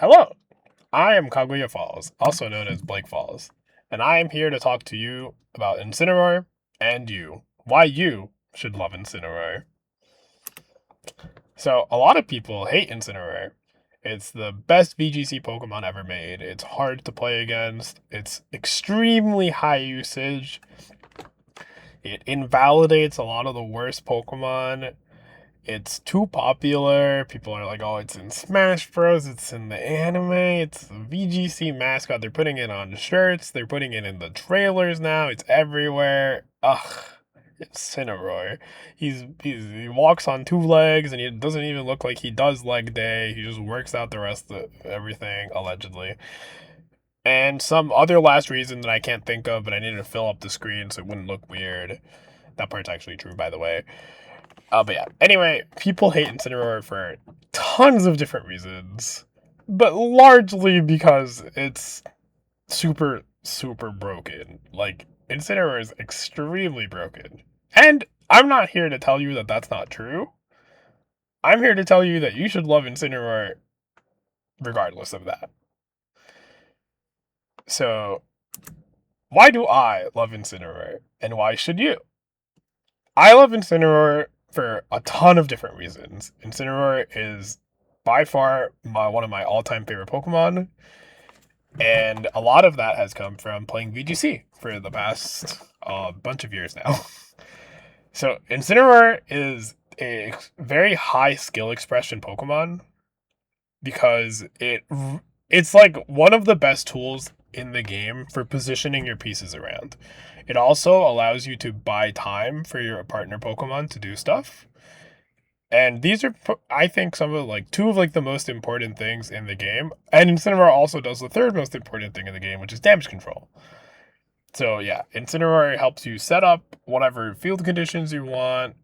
Hello, I am Kaguya Falls, also known as Blake Falls, and I am here to talk to you about Incineroar and why you should love Incineroar. So, a lot of people hate Incineroar. It's the best VGC Pokemon ever made. It's hard to play against. It's extremely high usage. It invalidates a lot of the worst Pokemon. It's too popular. People are like, oh, it's in Smash Bros. It's in the anime. It's the VGC mascot. They're putting it on shirts. They're putting it in the trailers now. It's everywhere. Ugh. Incineroar. He walks on two legs and he doesn't even look like he does leg day. He just works out the rest of everything, allegedly. And some other last reason that I can't think of, but I needed to fill up the screen so it wouldn't look weird. That part's actually true, by the way. But yeah. Anyway, people hate Incineroar for tons of different reasons, but largely because it's super, super broken. Like, Incineroar is extremely broken. And I'm not here to tell you that that's not true. I'm here to tell you that you should love Incineroar regardless of that. So, why do I love Incineroar, and why should you? I love Incineroar for a ton of different reasons. Incineroar is by far one of my all-time favorite Pokemon, and a lot of that has come from playing VGC for the past bunch of years now. So Incineroar is a very high skill expression Pokemon because it's like one of the best tools in the game for positioning your pieces around. It also allows you to buy time for your partner Pokemon to do stuff. And these are, I think, some of two of the most important things in the game. And Incineroar also does the third most important thing in the game, which is damage control. So yeah, Incineroar helps you set up whatever field conditions you want.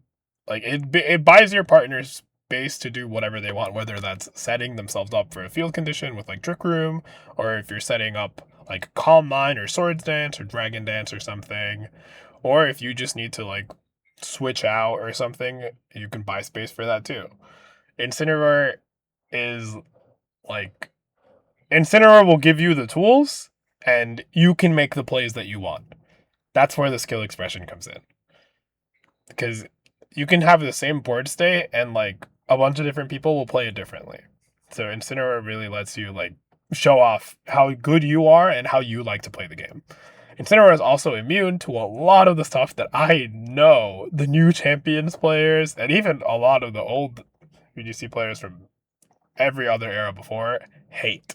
Like it buys your partners space to do whatever they want, whether that's setting themselves up for a field condition with Trick Room, or if you're setting up Calm Mind or Swords Dance or Dragon Dance or something, or if you just need to switch out or something, you can buy space for that too. Incineroar is like Incineroar will give you the tools and you can make the plays that you want. That's where the skill expression comes in. Because you can have the same board state and a bunch of different people will play it differently. So Incineroar really lets you show off how good you are and how you like to play the game. Incineroar is also immune to a lot of the stuff that I know the new Champions players and even a lot of the old VGC players from every other era before hate.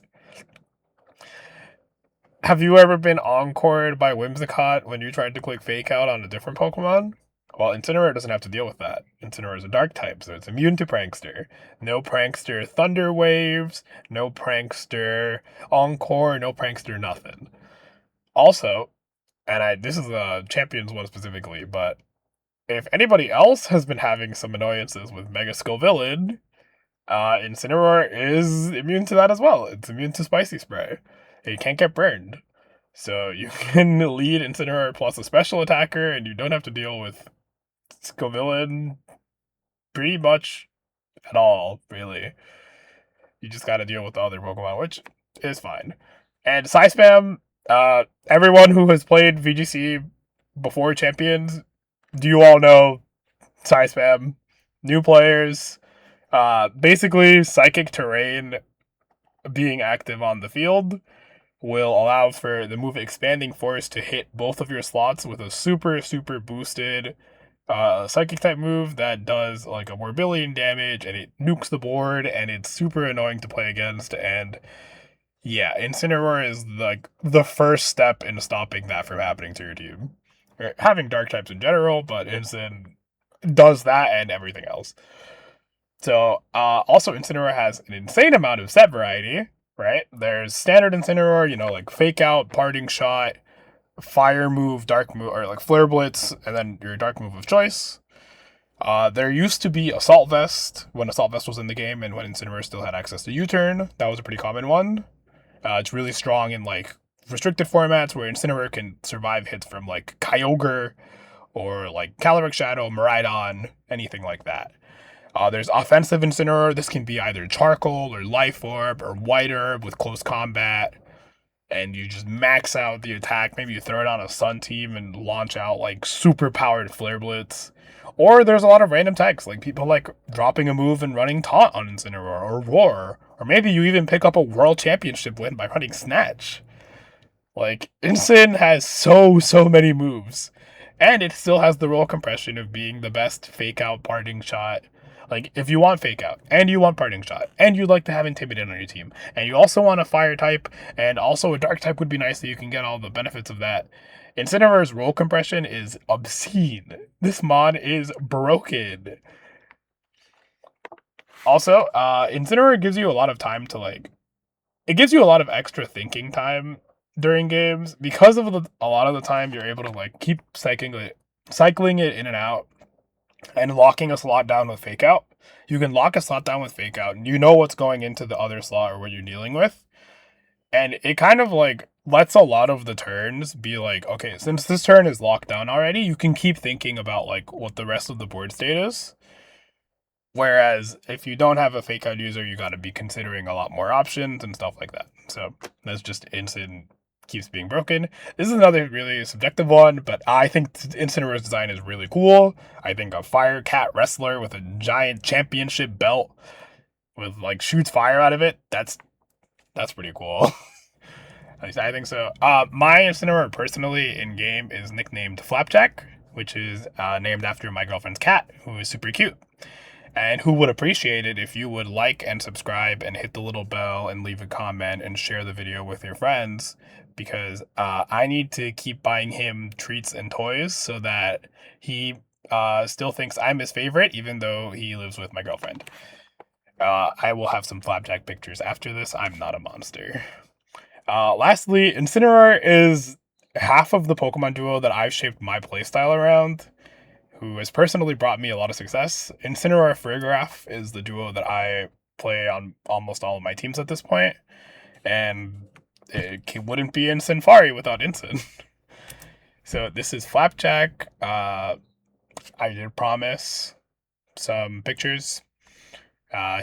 Have you ever been encored by Whimsicott when you tried to click Fake Out on a different Pokemon? Well, Incineroar doesn't have to deal with that. Incineroar is a dark type, so it's immune to Prankster. No Prankster Thunder Waves, no Prankster Encore, no Prankster nothing. Also, and this is a Champions one specifically, but if anybody else has been having some annoyances with Mega Scovillain, Incineroar is immune to that as well. It's immune to Spicy Spray. It can't get burned. So you can lead Incineroar plus a special attacker, and you don't have to deal with Scovillain pretty much at all, really. You just gotta deal with the other Pokemon, which is fine. And Psyspam, everyone who has played VGC before Champions, do you all know Psyspam? New players, basically Psychic Terrain being active on the field will allow for the move Expanding Force to hit both of your slots with a super, super boosted Psychic type move that does a more billion damage, and it nukes the board, and it's super annoying to play against. And yeah, Incineroar is the first step in stopping that from happening to your team. Or having dark types in general, but Incin does that and everything else. So also Incineroar has an insane amount of set variety, right? There's standard Incineroar, Fake Out, Parting Shot, Fire Move, Dark Move, or Flare Blitz, and then your Dark Move of choice. There used to be Assault Vest when Assault Vest was in the game, and when Incineroar still had access to U-Turn. That was a pretty common one. It's really strong in restricted formats where Incineroar can survive hits from Kyogre or Calyrex Shadow, Miraidon, anything like that. There's offensive Incineroar. This can be either charcoal or life orb or white herb with close combat. And you just max out the attack. Maybe you throw it on a Sun team and launch out like super powered Flare Blitz. Or there's a lot of random techs, like people like dropping a move and running Taunt on Incineroar or Roar. Or maybe you even pick up a World Championship win by running Snatch. Like, Incin has so many moves. And it still has the roll compression of being the best fake out parting shot. Like, if you want fake out, and you want parting shot, and you'd like to have Intimidate on your team, and you also want a fire type, and also a dark type would be nice so you can get all the benefits of that. Incineroar's roll compression is obscene. This mod is broken. Also, Incineroar gives you a lot of time to, like, it gives you a lot of extra thinking time during games because of a lot of the time you're able to like keep cycling it in and out and locking a slot down with fake out. You can lock a slot down with fake out and you know what's going into the other slot or what you're dealing with. And it kind of like lets a lot of the turns be like, okay, since this turn is locked down already, you can keep thinking about like what the rest of the board state is. Whereas if you don't have a fake out user, you got to be considering a lot more options and stuff like that. So that's just Incin keeps being broken. This is another really subjective one, but I think Incineroar's design is really cool. I think a Fire Cat wrestler with a giant championship belt with like shoots fire out of it, that's pretty cool. I think so. My Incineroar personally in game is nicknamed Flapjack, which is named after my girlfriend's cat, who is super cute. And who would appreciate it if you would like and subscribe and hit the little bell and leave a comment and share the video with your friends, because I need to keep buying him treats and toys so that he still thinks I'm his favorite, even though he lives with my girlfriend. I will have some Flapjack pictures after this. I'm not a monster. Lastly, Incineroar is half of the Pokemon duo that I've shaped my playstyle around, who has personally brought me a lot of success. Incineroar Farigiraf is the duo that I play on almost all of my teams at this point, and it wouldn't be Incineroar without Incin. So this is Flapjack. I did promise some pictures.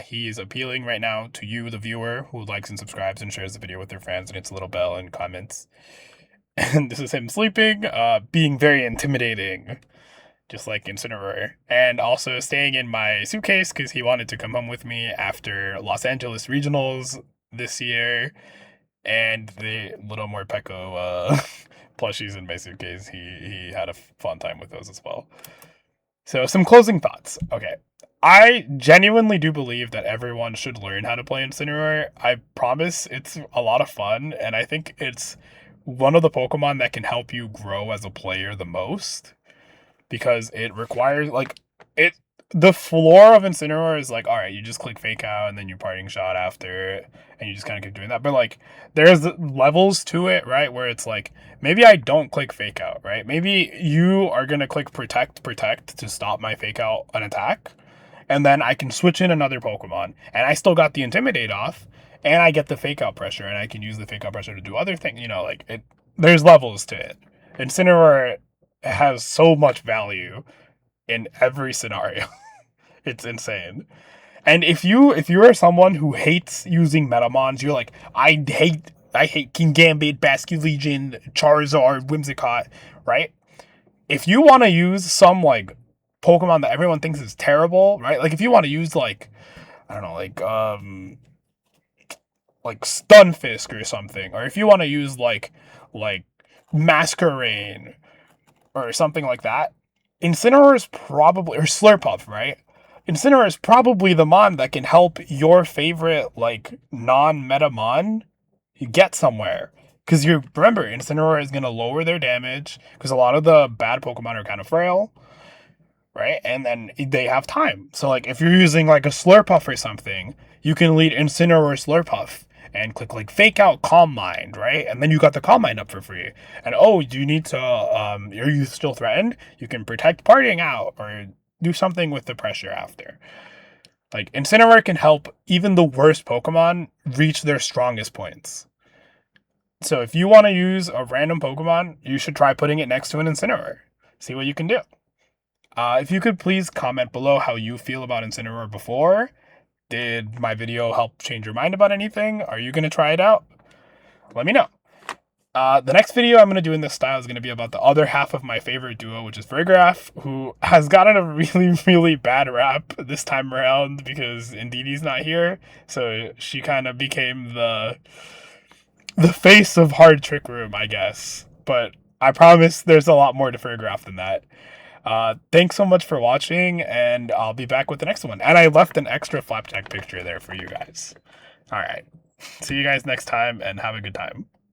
He is appealing right now to you, the viewer, who likes and subscribes and shares the video with their friends and hits a little bell and comments. And this is him sleeping, being very intimidating, just like Incineroar, and also staying in my suitcase because he wanted to come home with me after Los Angeles Regionals this year, and the little Morpeko plushies in my suitcase. He had a fun time with those as well. So some closing thoughts. Okay. I genuinely do believe that everyone should learn how to play Incineroar. I promise it's a lot of fun, and I think it's one of the Pokemon that can help you grow as a player the most, because it requires, like, the floor of Incineroar is like, alright, you just click Fake Out, and then you Parting Shot after, and you just kind of keep doing that. But, like, there's levels to it, right, where it's like, maybe I don't click Fake Out, right? Maybe you are going to click Protect to stop my Fake Out an attack, and then I can switch in another Pokemon, and I still got the Intimidate off, and I get the Fake Out pressure, and I can use the Fake Out pressure to do other things, you know, like, there's levels to it. Incineroar has so much value in every scenario. It's insane. And if you are someone who hates using Metamons, you're like, I hate King Gambit, Basculegion, Charizard, Whimsicott, right? If you want to use some like Pokemon that everyone thinks is terrible, right? Like if you want to use like, I don't know, like Stunfisk or something, or if you want to use like Masquerain or something like that, Incineroar is probably, or Slurpuff, right? Incineroar is probably the mon that can help your favorite, like, non-Metamon get somewhere. Because you remember, Incineroar is going to lower their damage, because a lot of the bad Pokemon are kind of frail, right? And then they have time. So, like, if you're using, like, a Slurpuff or something, you can lead Incineroar Slurpuff and click, like, Fake Out Calm Mind, right? And then you got the Calm Mind up for free. And, oh, do you need to, are you still threatened? You can Protect Partying Out, or do something with the pressure after. Like, Incineroar can help even the worst Pokemon reach their strongest points. So if you want to use a random Pokemon, you should try putting it next to an Incineroar. See what you can do. If you could please comment below how you feel about Incineroar before. Did my video help change your mind about anything? Are you going to try it out? Let me know. The next video I'm going to do in this style is going to be about the other half of my favorite duo, which is Frigraph, who has gotten a really, really bad rap this time around because Indeedee's not here. So she kind of became the face of Hard Trick Room, I guess. But I promise there's a lot more to Frigraph than that. Thanks so much for watching, and I'll be back with the next one. And I left an extra Flapjack picture there for you guys. All right. See you guys next time, and have a good time.